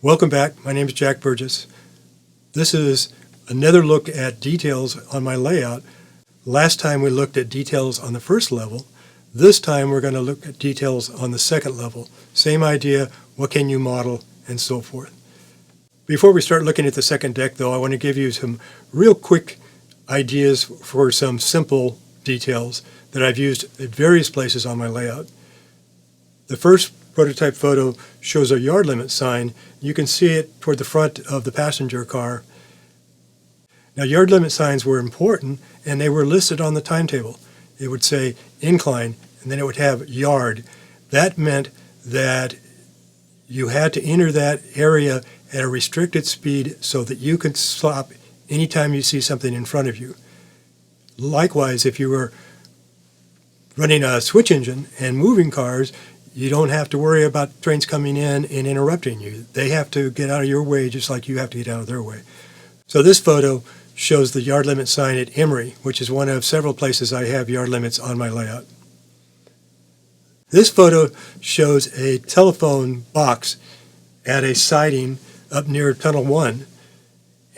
Welcome back. My name is Jack Burgess. This is another look at details on my layout. Last time we looked at details on the first level. This time we're going to look at details on the second level. Same idea, what can you model, and so forth. Before we start looking at the second deck, though, I want to give you some real quick ideas for some simple details that I've used at various places on my layout. The first prototype photo shows a yard limit sign. You can see it toward the front of the passenger car. Now, yard limit signs were important, and they were listed on the timetable. It would say incline, and then it would have yard. That meant that you had to enter that area at a restricted speed so that you could stop anytime you see something in front of you. Likewise, if you were running a switch engine and moving cars, you don't have to worry about trains coming in and interrupting you. They have to get out of your way just like you have to get out of their way. So this photo shows the yard limit sign at Emory, which is one of several places I have yard limits on my layout. This photo shows a telephone box at a siding up near Tunnel 1.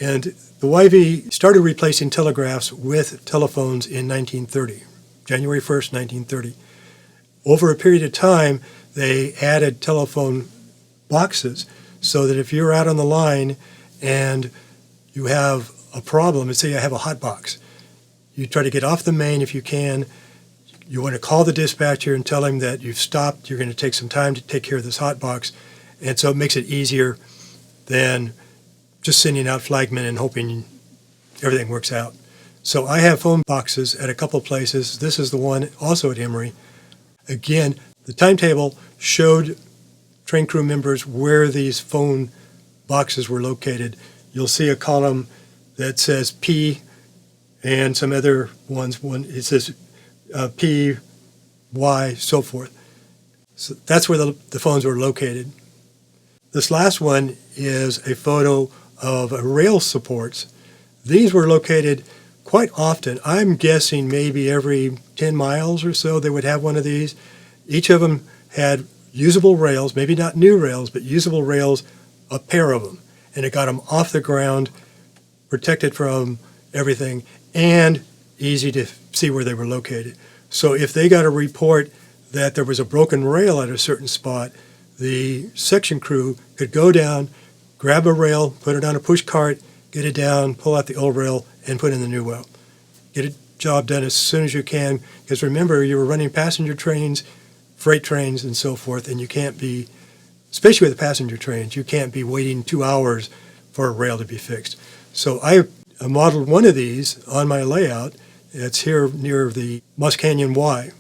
And the YV started replacing telegraphs with telephones in 1930, January 1st, 1930. Over a period of time, they added telephone boxes so that if you're out on the line and you have a problem, and say you have a hot box, you try to get off the main if you can. You want to call the dispatcher and tell him that you've stopped, you're going to take some time to take care of this hot box. And so it makes it easier than just sending out flagmen and hoping everything works out. So I have phone boxes at a couple places. This is the one also at Emory. Again, the timetable showed train crew members where these phone boxes were located. You'll see a column that says P and some other ones. It says P, Y, so forth. So that's where the phones were located. This last one is a photo of rail supports. These were located quite often. I'm guessing maybe every 10 miles or so they would have one of these. Each of them had usable rails, maybe not new rails, but usable rails, a pair of them. And it got them off the ground, protected from everything, and easy to see where they were located. So if they got a report that there was a broken rail at a certain spot, the section crew could go down, grab a rail, put it on a push cart, get it down, pull out the old rail, and put in the new rail. Get a job done as soon as you can, because remember, you were running passenger trains, freight trains, and so forth, and you can't be, especially with the passenger trains, you can't be waiting 2 hours for a rail to be fixed. So I modeled one of these on my layout. It's here near the Moss Canyon Y.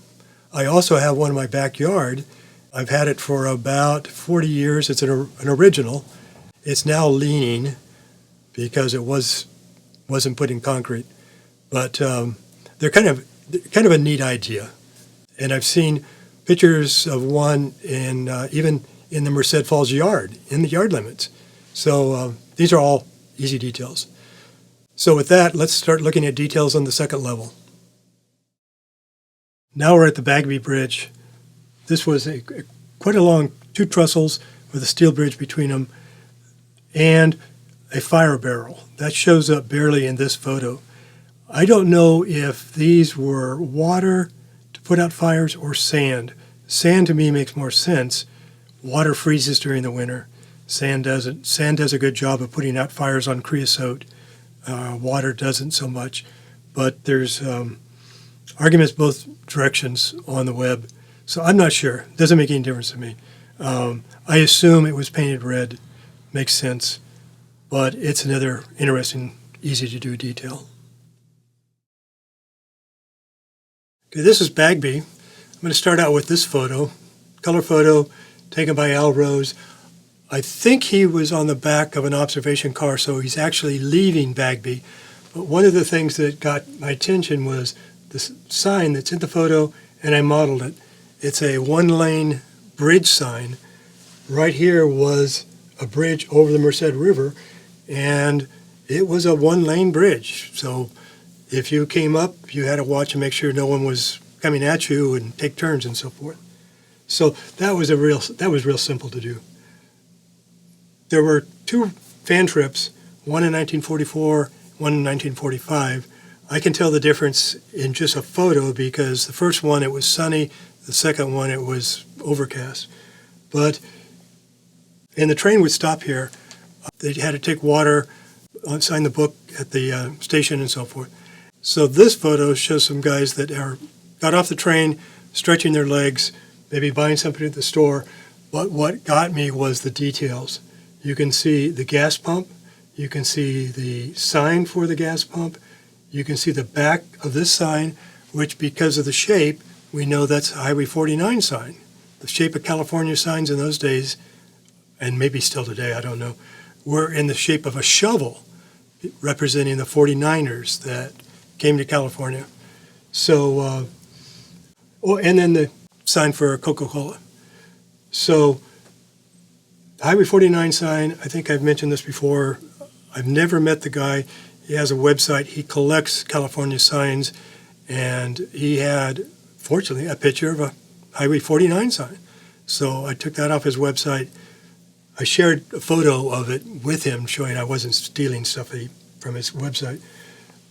I also have one in my backyard. I've had it for about 40 years. It's an original. It's now leaning because it wasn't put in concrete. But they're kind of a neat idea. And I've seen pictures of one in even in the Merced Falls yard, in the yard limits. So these are all easy details. So with that, let's start looking at details on the second level. Now we're at the Bagby Bridge. This was quite a long 2 trestles with a steel bridge between them and a fire barrel. That shows up barely in this photo. I don't know if these were water to put out fires or sand. Sand to me makes more sense. Water freezes during the winter. Sand doesn't. Sand does a good job of putting out fires on creosote. Water doesn't so much. But there's arguments both directions on the web. So I'm not sure. Doesn't make any difference to me. I assume it was painted red. Makes sense. But it's another interesting, easy to do detail. Okay, this is Bagby. I'm going to start out with this photo. Color photo taken by Al Rose. I think he was on the back of an observation car, so he's actually leaving Bagby. But one of the things that got my attention was this sign that's in the photo, and I modeled it. It's a 1-lane bridge sign. Right here was a bridge over the Merced River, and it was a 1-lane bridge. So if you came up, you had to watch and make sure no one was coming at you and take turns and so forth. So that was real simple to do. There were two fan trips, one in 1944, one in 1945. I can tell the difference in just a photo because the first one it was sunny, the second one it was overcast. And the train would stop here. They had to take water, sign the book at the station and so forth. So this photo shows some guys that got off the train, stretching their legs, maybe buying something at the store. But what got me was the details. You can see the gas pump. You can see the sign for the gas pump. You can see the back of this sign, which because of the shape, we know that's a Highway 49 sign. The shape of California signs in those days, and maybe still today, I don't know, were in the shape of a shovel representing the 49ers that came to California. So, and then the sign for Coca-Cola. So, Highway 49 sign, I think I've mentioned this before. I've never met the guy. He has a website. He collects California signs, and he had, fortunately, a picture of a Highway 49 sign. So I took that off his website. I shared a photo of it with him, showing I wasn't stealing stuff from his website.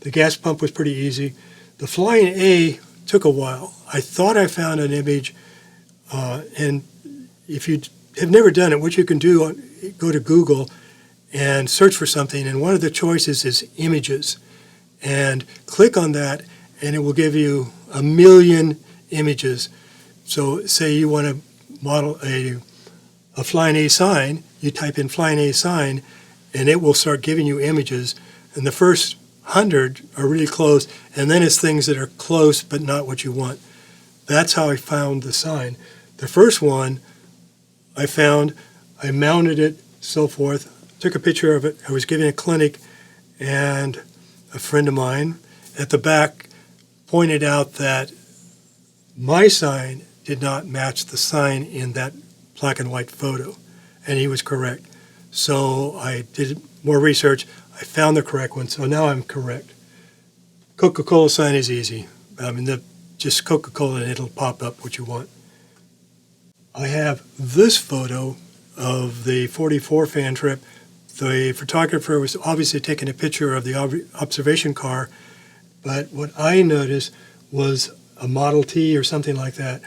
The gas pump was pretty easy. The Flying A took a while. I thought I found an image, and if you have never done it, what you can do, go to Google and search for something, and one of the choices is images. And click on that, and it will give you 1 million images. So say you want to model a Flying A sign, you type in Flying A sign, and it will start giving you images. And the first 100 are really close, and then it's things that are close but not what you want. That's how I found the sign. The first one I found, I mounted it, so forth, took a picture of it. I was giving a clinic, and a friend of mine at the back pointed out that my sign did not match the sign in that black and white photo, and he was correct. So I did more research. I found the correct one, so now I'm correct. Coca-Cola sign is easy. I mean, just Coca-Cola and it'll pop up what you want. I have this photo of the 44 fan trip. The photographer was obviously taking a picture of the observation car, but what I noticed was a Model T or something like that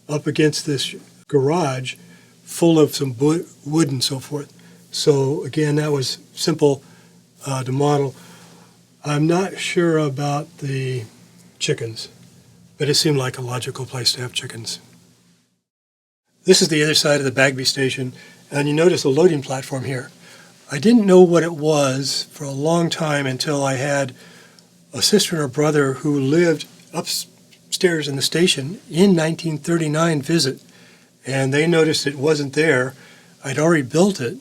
up against this garage full of some wood and so forth. So again, that was simple to model. I'm not sure about the chickens, but it seemed like a logical place to have chickens. This is the other side of the Bagby Station, and you notice a loading platform here. I didn't know what it was for a long time until I had a sister and a brother who lived upstairs in the station in 1939 visit, and they noticed it wasn't there. I'd already built it,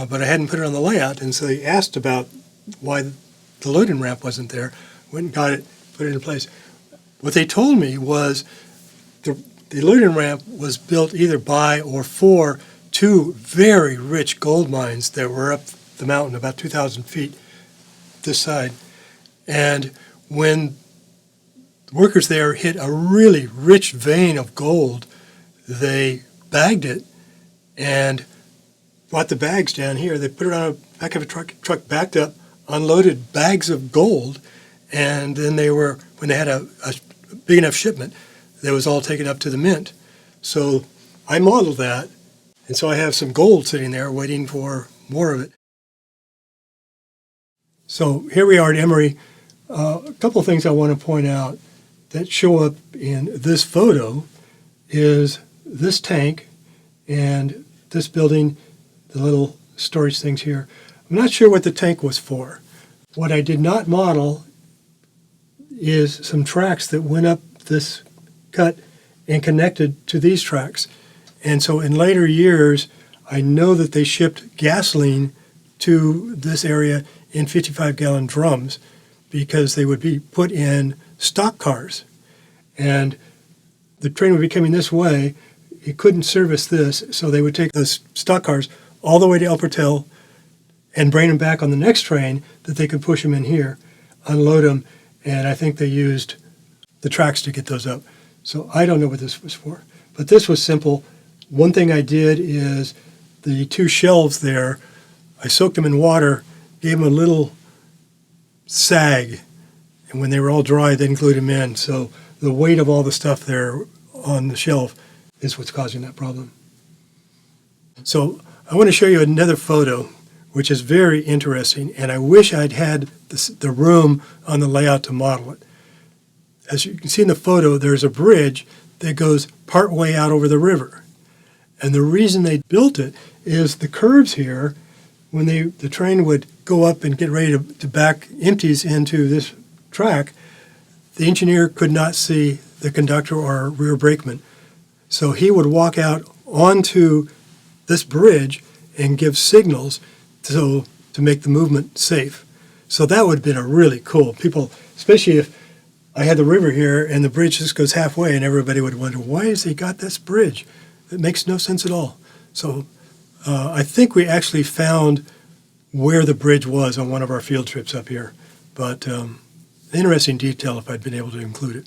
but I hadn't put it on the layout, and so they asked about why the loading ramp wasn't there. Went and got it, put it in place. What they told me was the loading ramp was built either by or for two very rich gold mines that were up the mountain about 2,000 feet this side. And when workers there hit a really rich vein of gold, they bagged it and brought the bags down here. They put it on the back of a truck backed up, unloaded bags of gold, and then when they had a big enough shipment, that was all taken up to the mint. So I modeled that, and so I have some gold sitting there waiting for more of it. So here we are at Emory. A couple of things I want to point out that show up in this photo is this tank and this building, the little storage things here. I'm not sure what the tank was for. What I did not model is some tracks that went up this cut and connected to these tracks. And so in later years, I know that they shipped gasoline to this area in 55-gallon drums because they would be put in stock cars. And the train would be coming this way. It couldn't service this, so they would take those stock cars all the way to El Portal and bring them back on the next train that they could push them in here, unload them, and I think they used the tracks to get those up. So I don't know what this was for, but this was simple. One thing I did is the two shelves there I soaked them in water, gave them a little sag, and when they were all dry, then glued them in. So the weight of all the stuff there on the shelf is what's causing that problem. So I want to show you another photo, which is very interesting, and I wish I'd had the room on the layout to model it. As you can see in the photo, there's a bridge that goes part way out over the river. And the reason they built it is the curves here, when the train would go up and get ready to back empties into this track, the engineer could not see the conductor or rear brakeman. So he would walk out onto this bridge and give signals to make the movement safe. So that would have been a really cool. People, especially if I had the river here and the bridge just goes halfway, and everybody would wonder, why has he got this bridge? It makes no sense at all. So I think we actually found where the bridge was on one of our field trips up here. But interesting detail if I'd been able to include it.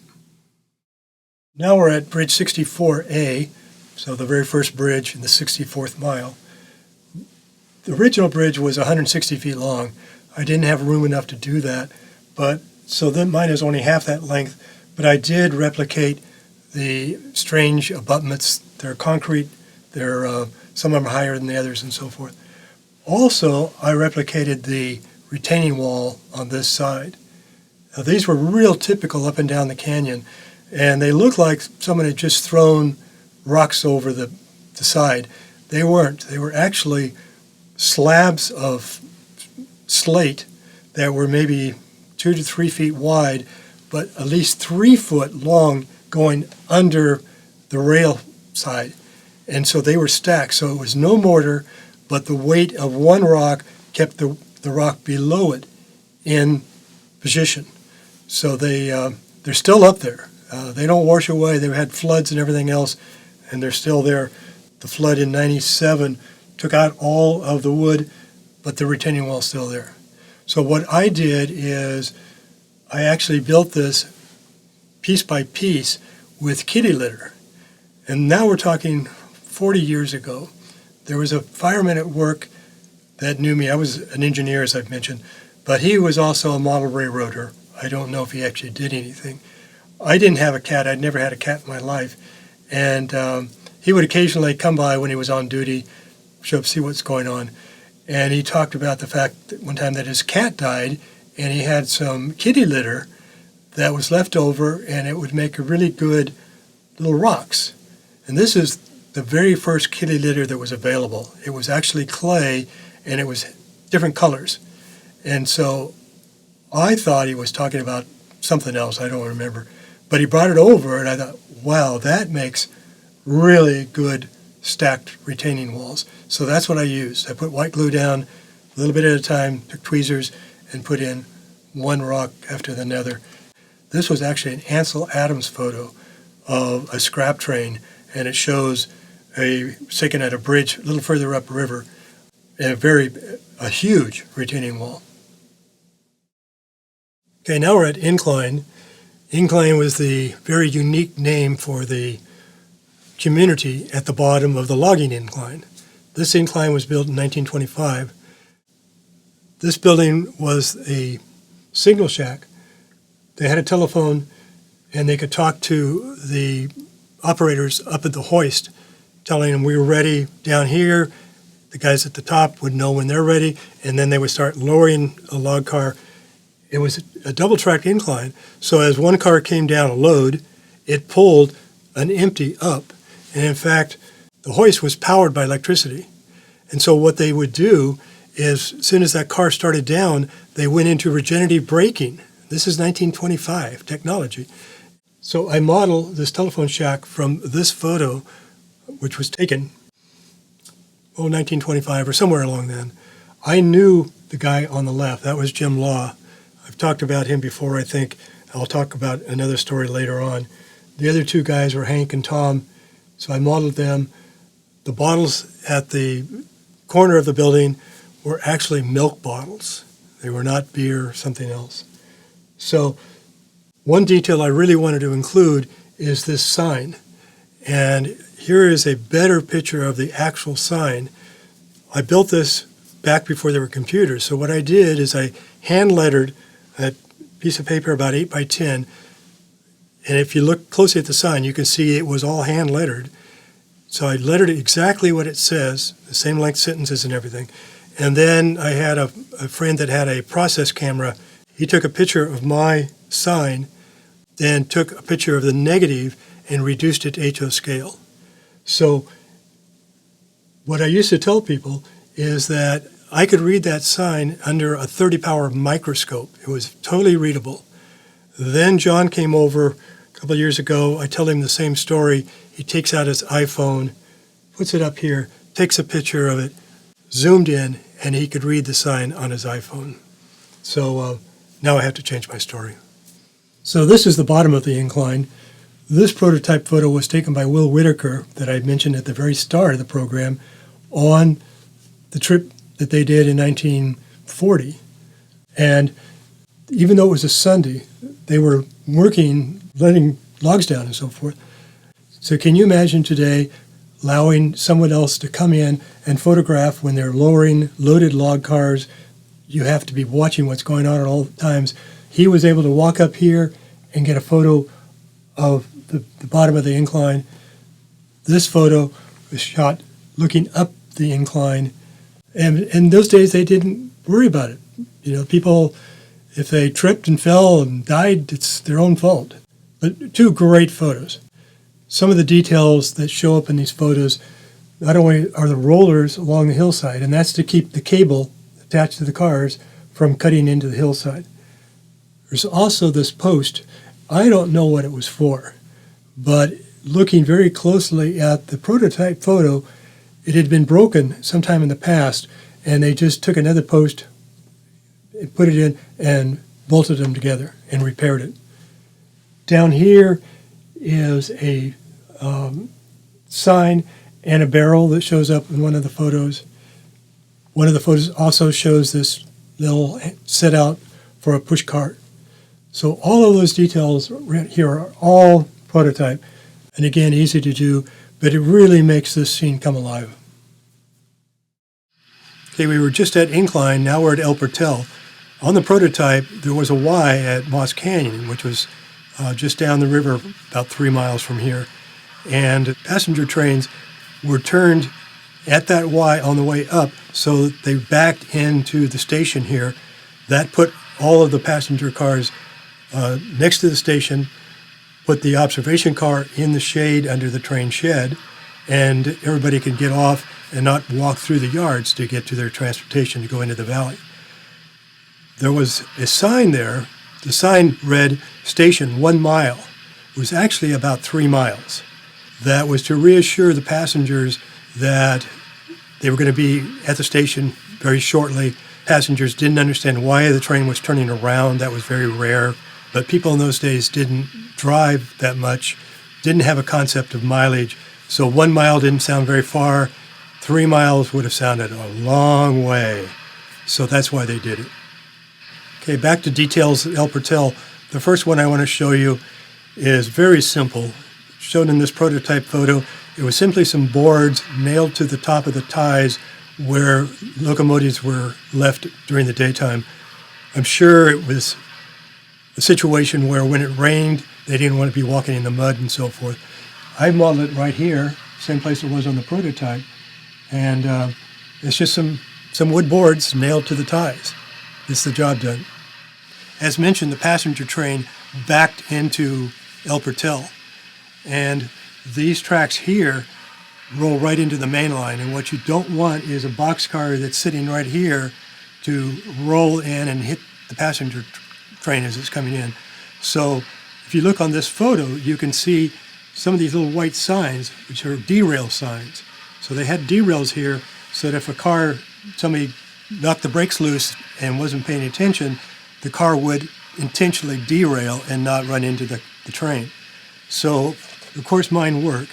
Now we're at Bridge 64A, so the very first bridge in the 64th mile. The original bridge was 160 feet long. I didn't have room enough to do that, but so then mine is only half that length, but I did replicate the strange abutments. They're concrete, some of them are higher than the others and so forth. Also, I replicated the retaining wall on this side. Now, these were real typical up and down the canyon, and they looked like someone had just thrown rocks over the side. They weren't. They were actually slabs of slate that were maybe 2 to 3 feet wide, but at least 3 foot long going under the rail side. And so they were stacked. So it was no mortar, but the weight of one rock kept the rock below it in position. So they're still up there. They don't wash away. They've had floods and everything else, and they're still there. The flood in '97 took out all of the wood, but the retaining wall is still there. So what I did is I actually built this piece by piece with kitty litter. And now we're talking 40 years ago. There was a fireman at work that knew me. I was an engineer, as I've mentioned, but he was also a model railroader. I don't know if he actually did anything. I didn't have a cat. I'd never had a cat in my life. And he would occasionally come by when he was on duty, show up, see what's going on. And he talked about the fact that one time that his cat died, and he had some kitty litter that was left over, and it would make a really good little rocks. And this is the very first kitty litter that was available. It was actually clay, and it was different colors. And so I thought he was talking about something else. I don't remember. But he brought it over, and I thought, wow, that makes really good stacked retaining walls. So that's what I used. I put white glue down a little bit at a time, took tweezers, and put in one rock after another. This was actually an Ansel Adams photo of a scrap train, and it shows taken at a bridge a little further upriver, a huge retaining wall. Okay, now we're at Incline. Incline was the very unique name for the community at the bottom of the logging incline. This incline was built in 1925. This building was a signal shack. They had a telephone, and they could talk to the operators up at the hoist, telling them we were ready down here. The guys at the top would know when they're ready, and then they would start lowering a log car. It was a double-track incline, so as one car came down a load, it pulled an empty up. And in fact, the hoist was powered by electricity. And so what they would do is, as soon as that car started down, they went into regenerative braking. This is 1925 technology. So I modeled this telephone shack from this photo, which was taken, 1925 or somewhere along then. I knew the guy on the left. That was Jim Law. I've talked about him before, I think. I'll talk about another story later on. The other two guys were Hank and Tom, so I modeled them. The bottles at the corner of the building were actually milk bottles. They were not beer or something else. So one detail I really wanted to include is this sign. And here is a better picture of the actual sign. I built this back before there were computers. So what I did is I hand lettered a piece of paper about 8 by 10. And if you look closely at the sign, you can see it was all hand lettered. So I lettered it exactly what it says, the same length sentences and everything. And then I had a friend that had a process camera. He took a picture of my sign, then took a picture of the negative and reduced it to HO scale. So what I used to tell people is that I could read that sign under a 30-power microscope. It was totally readable. Then John came over a couple of years ago. I tell him the same story. He takes out his iPhone, puts it up here, takes a picture of it, zoomed in, and he could read the sign on his iPhone. So now I have to change my story. So this is the bottom of the incline. This prototype photo was taken by Will Whitaker that I mentioned at the very start of the program on the trip that they did in 1940. And even though it was a Sunday, they were working, letting logs down and so forth. So can you imagine today allowing someone else to come in and photograph when they're lowering loaded log cars? You have to be watching what's going on at all times. He was able to walk up here and get a photo of the bottom of the incline. This photo was shot looking up the incline. And in those days, they didn't worry about it. You know, people, if they tripped and fell and died, it's their own fault. But two great photos. Some of the details that show up in these photos not only are the rollers along the hillside, and that's to keep the cable attached to the cars from cutting into the hillside. There's also this post. I don't know what it was for, but looking very closely at the prototype photo, it had been broken sometime in the past, and they just took another post, put it in, and bolted them together and repaired it. Down here is a sign and a barrel that shows up in one of the photos. One of the photos also shows this little set out for a push cart. So all of those details right here are all prototype, and again, easy to do, but it really makes this scene come alive. Okay, we were just at Incline, now we're at El Portel. On the prototype, there was a Y at Moss Canyon, which was just down the river about 3 miles from here. And passenger trains were turned at that Y on the way up, so they backed into the station here. That put all of the passenger cars next to the station, put the observation car in the shade under the train shed, and everybody could get off and not walk through the yards to get to their transportation to go into the valley. There was a sign there. The sign read, "Station 1 mile." It was actually about 3 miles. That was to reassure the passengers that they were going to be at the station very shortly. Passengers didn't understand why the train was turning around. That was very rare. But people in those days didn't drive that much, didn't have a concept of mileage. So 1 mile didn't sound very far. 3 miles would have sounded a long way. So that's why they did it. Okay, back to details at El Portel. The first one I want to show you is very simple. Shown in this prototype photo, it was simply some boards nailed to the top of the ties where locomotives were left during the daytime. I'm sure it was a situation where when it rained, they didn't want to be walking in the mud and so forth. I modeled it right here, same place it was on the prototype, and it's just some wood boards nailed to the ties. It's the job done. As mentioned, the passenger train backed into El Portel, and these tracks here roll right into the main line, and what you don't want is a boxcar that's sitting right here to roll in and hit the passenger train as it's coming in. So if you look on this photo, you can see some of these little white signs, which are derail signs. So they had derails here so that if somebody knocked the brakes loose and wasn't paying attention, the car would intentionally derail and not run into the train. So, of course, mine work.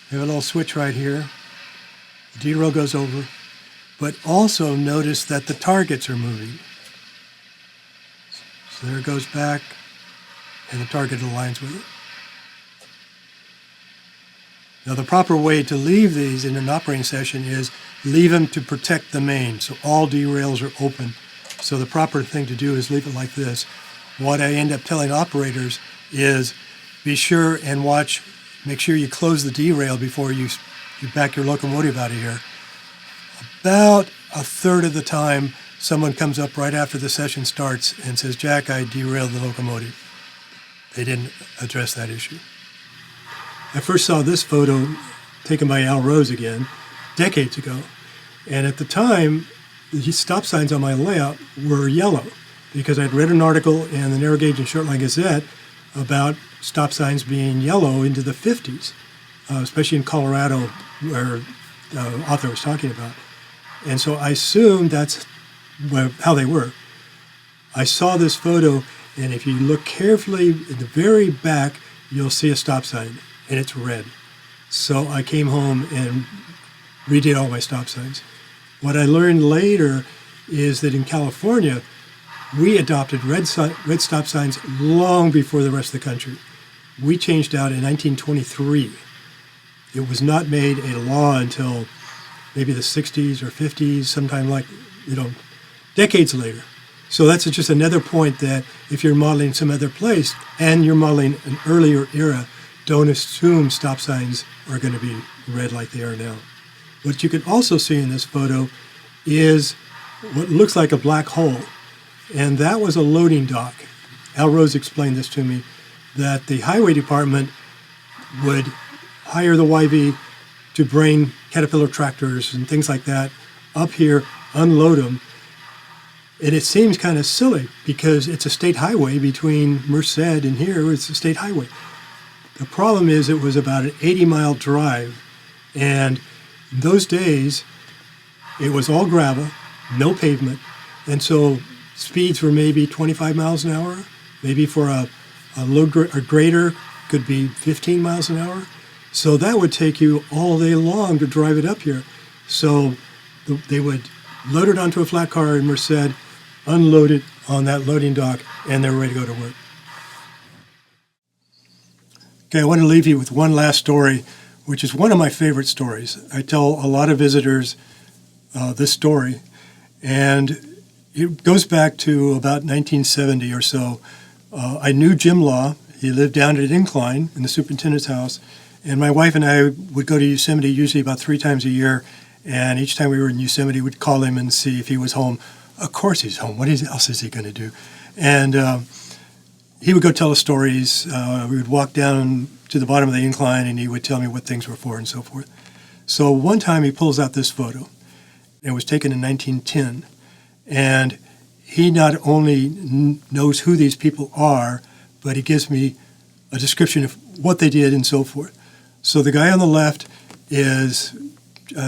We have a little switch right here. The derail goes over. But also notice that the targets are moving. So there it goes back, and the target aligns with it. Now, the proper way to leave these in an operating session is leave them to protect the main, so all derails are open. So the proper thing to do is leave it like this. What I end up telling operators is be sure and watch, make sure you close the derail before you back your locomotive out of here. About a third of the time, someone comes up right after the session starts and says, Jack, I derailed the locomotive. They didn't address that issue. I first saw this photo taken by Al Rose again, decades ago. And at the time, the stop signs on my layout were yellow because I'd read an article in the Narrow Gauge and Short Line Gazette about stop signs being yellow into the 50s, especially in Colorado, where the author was talking about. And so I assumed that's how they were. I saw this photo, and if you look carefully in the very back, you'll see a stop sign, and it's red. So I came home and redid all my stop signs. What I learned later is that in California, we adopted red stop signs long before the rest of the country. We changed out in 1923. It was not made a law until maybe the 60s or 50s, sometime like, decades later. So that's just another point that if you're modeling some other place and you're modeling an earlier era, don't assume stop signs are going to be red like they are now. What you can also see in this photo is what looks like a black hole, and that was a loading dock. Al Rose explained this to me, that the highway department would hire the YV to bring Caterpillar tractors and things like that up here, unload them. And it seems kind of silly because it's a state highway between Merced and here, it's a state highway. The problem is it was about an 80-mile drive, and in those days it was all gravel, no pavement, and so speeds were maybe 25 miles an hour, maybe for a grader could be 15 miles an hour. So that would take you all day long to drive it up here. So they would load it onto a flat car in Merced, unload it on that loading dock, and they're ready to go to work. Okay, I want to leave you with one last story, which is one of my favorite stories. I tell a lot of visitors this story, and it goes back to about 1970 or so. I knew Jim Law. He lived down at Incline in the superintendent's house, and my wife and I would go to Yosemite usually about 3 times a year, and each time we were in Yosemite, we'd call him and see if he was home. Of course he's home. What else is he going to do? And he would go tell us stories. We would walk down to the bottom of the incline, and he would tell me what things were for and so forth. So one time he pulls out this photo. It was taken in 1910, and he not only knows who these people are, but he gives me a description of what they did and so forth. So the guy on the left is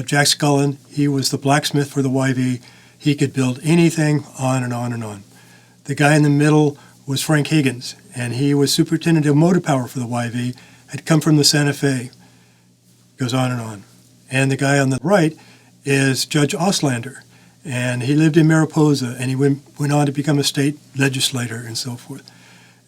Jack Scullin. He was the blacksmith for the YV. He could build anything, on and on and on. The guy in the middle was Frank Higgins, and he was superintendent of motor power for the YV, had come from the Santa Fe. Goes on and on. And the guy on the right is Judge Auslander, and he lived in Mariposa, and he went on to become a state legislator and so forth.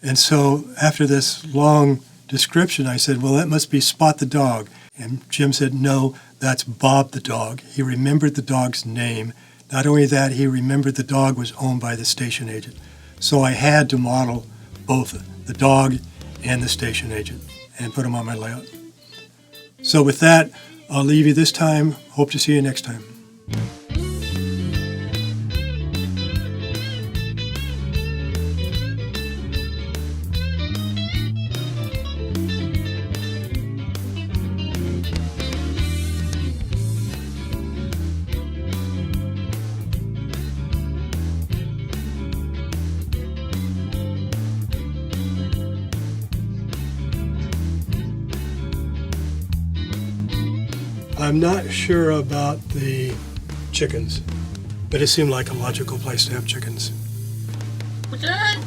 And so after this long description, I said, well, that must be Spot the dog. And Jim said, no, that's Bob the dog. He remembered the dog's name. Not only that, he remembered the dog was owned by the station agent. So I had to model both the dog and the station agent and put them on my layout. So with that, I'll leave you this time. Hope to see you next time. I'm not sure about the chickens, but it seemed like a logical place to have chickens. What's that?